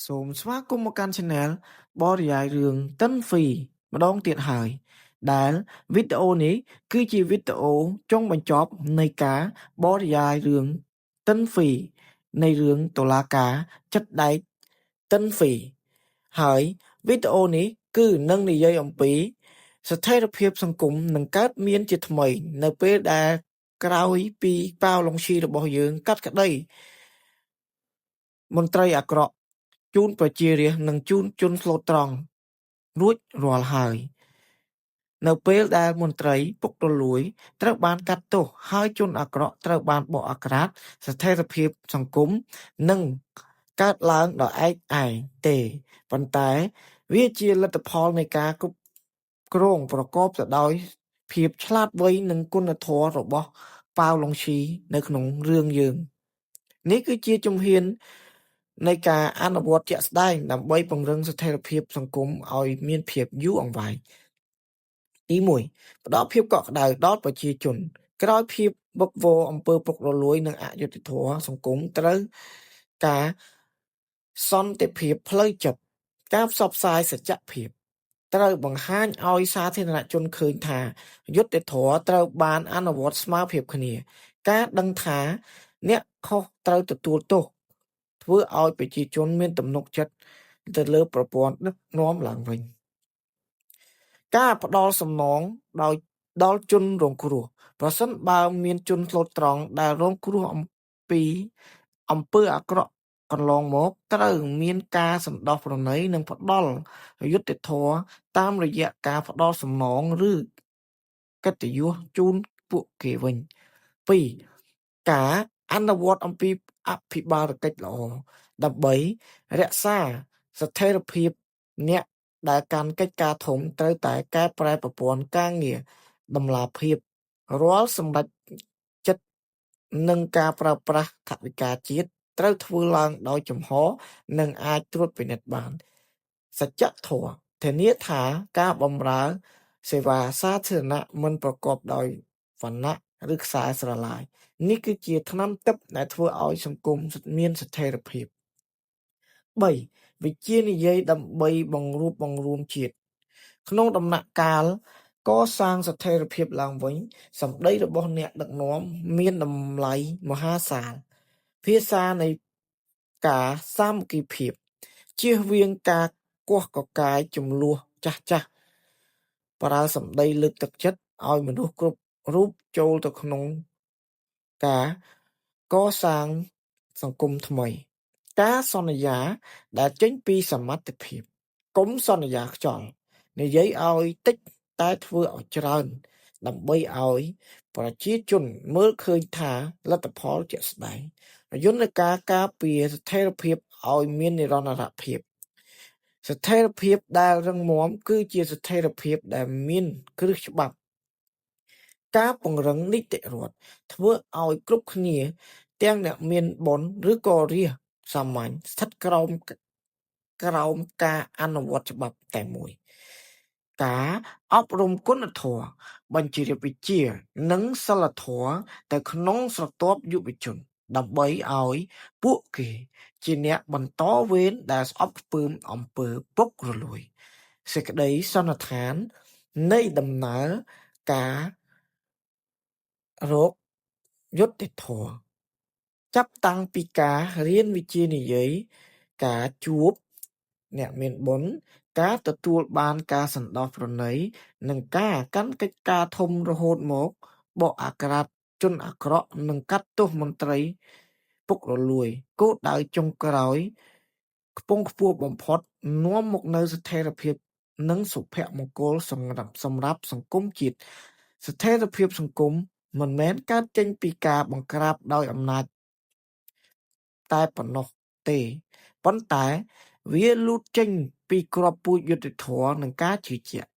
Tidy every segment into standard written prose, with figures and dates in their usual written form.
សូមស្វាគមន៍មកកាន់ Channel បរិយាយរឿងតិនហ្វីម្ដងទៀតហើយដែលវីដេអូនេះគឺជាវីដេអូចុងបញ្ចប់នៃការបរិយាយរឿងតិនហ្វីនៃរឿងតុលាការចិត្តដែកតិនហ្វីហើយវីដេអូនេះគឺនឹងនិយាយអំពីស្ថិរភាពសង្គមនឹងកើតមានជាថ្មីនៅពេលដែលក្រោយពីប៉ាវឡុងឈីរបស់យើងកាត់ក្តីមន្ត្រីអាក្រក់ជូនប្រជារាស្ត្រនិងជូនជនស្លូតត្រង់រួចរាល់ហើយនៅពេលដែលមន្ត្រីពុករលួយត្រូវបានកាត់ទោសហើយជនអាក្រក់ត្រូវបានបកអាក្រាតស្ថិរភាពសង្គមនឹងកើតឡើងដោយឯកឯងទេប៉ុន្តែវាជាលទ្ធផលនៃការគ្រប់គ្រងប្រកបទៅដោយភាពឆ្លាតវៃនិងគុណធម៌របស់ប៉ាវឡុងឈីនៅក្នុងរឿងយើងនេះគឺជាជំហាននៃការអនុវត្តជាក់ស្ដែងដើម្បីពង្រឹងស្ថិរភាពសង្គមឲ្យមានភាពយូរអង្វែងទី1ផ្ដល់ភាពកក់ក្ដៅដល់ប្រជាជនក្រោយភាពវឹកវរអំពើពុករលួយនិងអយុត្តិធម៌សង្គមត្រូវការសន្តិភាពផ្លូវចិត្តការផ្សព្វផ្សាយសច្ចភាពត្រូវបង្ហាញឲ្យសាធារណជនឃើញថាយុត្តិធម៌ត្រូវបានអនុវត្តស្មើភាពគ្នាការដឹងថាអ្នកខុសត្រូវទទួលទោសធ្វើឲ្យប្រជាជនមានទំនុកចិត្តទៅលើប្រព័ន្ធដឹកនាំឡើងវិញការផ្ដល់សំណងដល់ជនរងគ្រោះប្រសិនបើមានជនស្លូតត្រង់ដែលរងគ្រោះអំពីអំពើអាក្រក់កន្លងមកត្រូវមានការសន្តោសប្រណីនិងផ្ដល់យុត្តិធម៌តាមរយៈការផ្ដល់សំណងឬកិត្តិយសជូនពួកគេវិញ2ការអនុវត្តអំពីអភិបាលកិច្ចល្អដើម្បីរក្សាស្ថិរភាពអ្នកដែលកាន់កិច្ចការធំត្រូវតែកែប្រែប្រព័ន្ធការងារតម្លាភាពរាល់សម្រេចចិត្តនិងការប្រើប្រាស់ថវិកាជាតិត្រូវធ្វើឡើងដោយចំហនិងអាចត្រួតពិនិត្យបានសច្ចធម៌ធានាថាការបម្រើសេវាសាធារណៈមិនប្រកបដោយវណ្ណៈឬខ្សែស្រឡាយនេះគឺជាថ្នាំទិព្វដែលធ្វើឲ្យសង្គមមានស្ថិរភាព3វិជានិយាយដើម្បីបង្រួបបង្រួមជាតិក្នុងដំណាក់កាលកសាងស្ថិរភាពឡើងវិញសម្ដីរបស់អ្នកដឹកនាំមានតម្លៃមហាសាលភាសានៃការសាមគ្គីភាពជៀសវាងការគោះកកាយចំនួនចាស់ប្រើសម្ដីលើកទឹកចិត្តឲ្យមនុស្សគ្រប់រូបចូលទៅក្នុងការកសាងសង្គមថ្មីការសន្យាដែលចេញពីសមត្ថភាពកុំសន្យាខ្យល់និយាយឲ្យតិចតែធ្វើឲ្យច្រើនដើម្បីឲ្យប្រជាជនមើលឃើញថាលទ្ធផលជាក់ស្ដែងយន្តការការពារស្ថិរភាពឲ្យមាននិរន្តរភាពស្ថិរភាពដែលរឹងមាំគឺជាស្ថិរភាពដែលមានគ្រឹះច្បាប់ការពង្រឹងនីតិរដ្ឋធ្វើឲ្យគ្រប់គ្នាទាំងអ្នកមានបុណ្យឬក៏រាស្ត្រសាមញ្ញស្ថិតក្រោមការអនុវត្តច្បាប់តែមួយការអប់រំគុណធម៌បញ្ជាវិជ្ជានិងសិលធម៌ទៅក្នុងស្រទាប់យុវជនដើម្បីឲ្យពួកគេជាអ្នកបន្តវេនដែលស្អប់ខ្ពើមអំពើពុករលួយសេចក្តីសន្និដ្ឋាននៃដំណើរការរកយុត្តិធម៌ចាប់តាំងពីការរៀនវិជ្ជានិយាយការជួបអ្នកមានបុណ្យការទទួលបានការសន្តោសប្រណីនិងការកាន់កិច្ចការធំរហូតមកបកអាក្រាតជនអាក្រក់និងកាត់ទោសមន្ត្រីពុករលួយគោលដៅចុងក្រោយខ្ពង់ខ្ពស់បំផុតនាំមកនូវស្ថិរភាពនិងសុភមង្គលសម្រាប់សង្គមជាតិស្ថិរភាពសង្គមមិនមែនកើតចេញពីការបង្ក្រាបដោយអំណាចតែប៉ុណ្ណោះទេប៉ុន្តែវាលូតចេញពីក្របពូជយុត្តិធម៌និងការជឿជាក់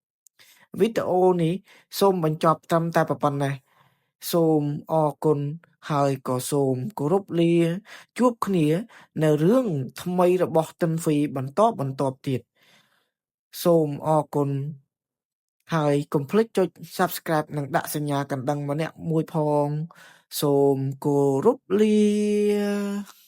វីដេអូនេះសូមបញ្ចប់ត្រឹមតែប៉ុណ្ណេះសូមអរគុណហើយក៏សូមគោរពលាជួបគ្នានៅរឿងថ្មីរបស់តិនហ្វីបន្តទៀតសូមអរគុណហើយកុំភ្លេចចុច Subscribe និងដាក់សញ្ញាកណ្ដឹងម្នាក់មួយផងសូមគោរពលា